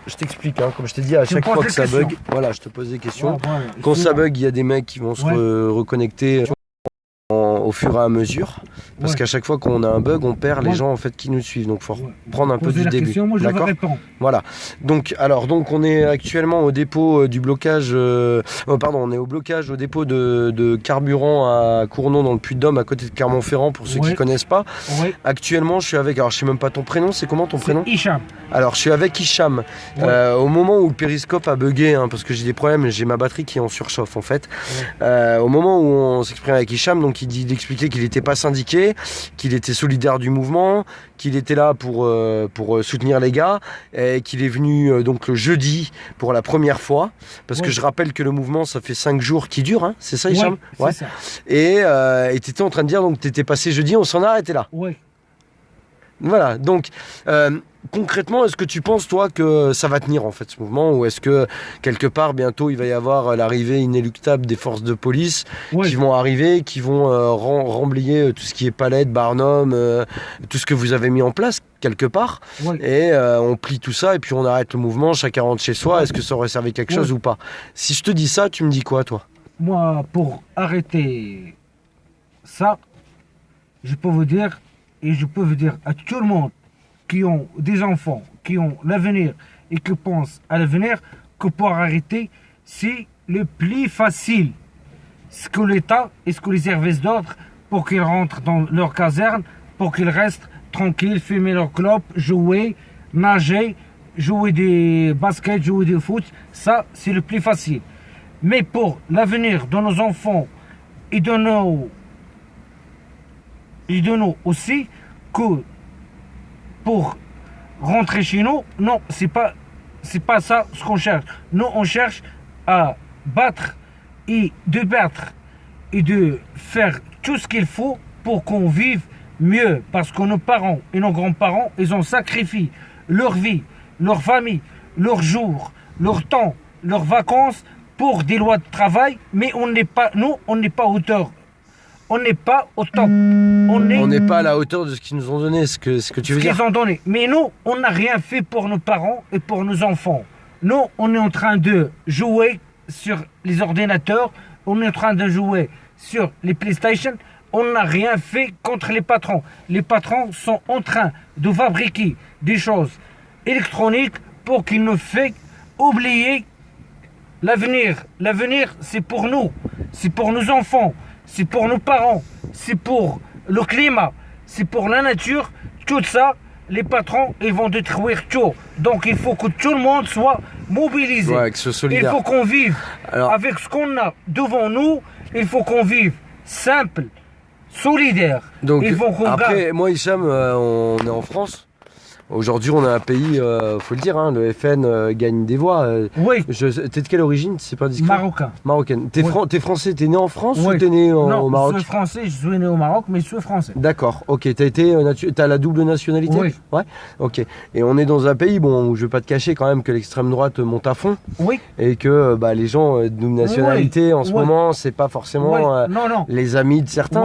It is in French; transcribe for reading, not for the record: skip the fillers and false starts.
je t'explique, hein, comme je t'ai dit, à chaque fois que ça bug, voilà, je te pose des questions. Quand ça bug, il y a des mecs qui vont se reconnecter au fur et à mesure. Parce qu'à chaque fois qu'on a un bug, on perd les gens en fait qui nous suivent. Donc il faut reprendre un peu du début. D'accord. Voilà. Donc on est actuellement au dépôt du blocage. On est au blocage au dépôt de carburant à Cournon dans le Puy-de-Dôme, à côté de Clermont-Ferrand pour ceux qui connaissent pas. Actuellement, je suis avec. Alors je sais même pas ton prénom. C'est comment ton prénom? Hicham. Alors je suis avec Hicham. Au moment où le périscope a bugué, hein, parce que j'ai des problèmes, j'ai ma batterie qui est en surchauffe en fait. Au moment où on s'exprime avec Hicham, donc il expliquait qu'il n'était pas syndiqué, qu'il était solidaire du mouvement, qu'il était là pour soutenir les gars, et qu'il est venu donc le jeudi pour la première fois, parce que je rappelle que le mouvement ça fait 5 jours qu'il dure, hein, c'est ça Hicham? Ouais, c'est ça. Et tu étais en train de dire, donc tu étais passé jeudi, on s'en a arrêté là. Oui. Voilà, donc concrètement, est-ce que tu penses toi que ça va tenir en fait ce mouvement, ou est-ce que quelque part bientôt il va y avoir l'arrivée inéluctable des forces de police qui vont arriver, qui vont remblayer tout ce qui est Palette, Barnum, tout ce que vous avez mis en place quelque part, et on plie tout ça et puis on arrête le mouvement, chacun rentre chez soi. Est-ce que ça aurait servi quelque chose ou pas? Si je te dis ça, tu me dis quoi toi? Moi, pour arrêter ça, je peux vous dire, et je peux vous dire à tout le monde qui ont des enfants, qui ont l'avenir et qui pensent à l'avenir, que pour arrêter, c'est le plus facile. Ce que l'État et ce que les services d'ordre, pour qu'ils rentrent dans leur caserne, pour qu'ils restent tranquilles, fumer leur clope, jouer, nager, jouer des baskets, jouer du foot, ça c'est le plus facile. Mais pour l'avenir de nos enfants et de nos aussi, que pour rentrer chez nous, non, c'est pas ça ce qu'on cherche. Nous, on cherche à battre et de faire tout ce qu'il faut pour qu'on vive mieux. Parce que nos parents et nos grands-parents, ils ont sacrifié leur vie, leur famille, leurs jours, leur temps, leurs vacances pour des lois de travail, mais on n'est pas à hauteur. On n'est pas au top. On n'est pas à la hauteur de ce qu'ils nous ont donné, ce que tu veux dire. Ce qu'ils ont donné. Mais nous, on n'a rien fait pour nos parents et pour nos enfants. Nous, on est en train de jouer sur les ordinateurs, on est en train de jouer sur les PlayStation. On n'a rien fait contre les patrons. Les patrons sont en train de fabriquer des choses électroniques pour qu'ils nous fassent oublier l'avenir. L'avenir, c'est pour nous, c'est pour nos enfants. C'est pour nos parents, c'est pour le climat, c'est pour la nature. Tout ça, les patrons, ils vont détruire tout. Donc il faut que tout le monde soit mobilisé. Que ce soit solidaire. Il faut qu'on vive avec ce qu'on a devant nous. Il faut qu'on vive simple, solidaire. Donc après, moi Hicham, on est en France. Aujourd'hui, on a un pays, faut le dire, hein, le FN gagne des voix. Oui. T'es de quelle origine? C'est pas discret. Marocain. Marocaine. T'es français, t'es né en France ou t'es né au Maroc? Je suis français, je suis né au Maroc, mais je suis français. D'accord, ok. T'as la double nationalité? Oui. Ouais. Ok. Et on est dans un pays, où je vais pas te cacher quand même que l'extrême droite monte à fond. Oui. Et que les gens de double nationalité en ce moment, c'est pas forcément les amis de certains.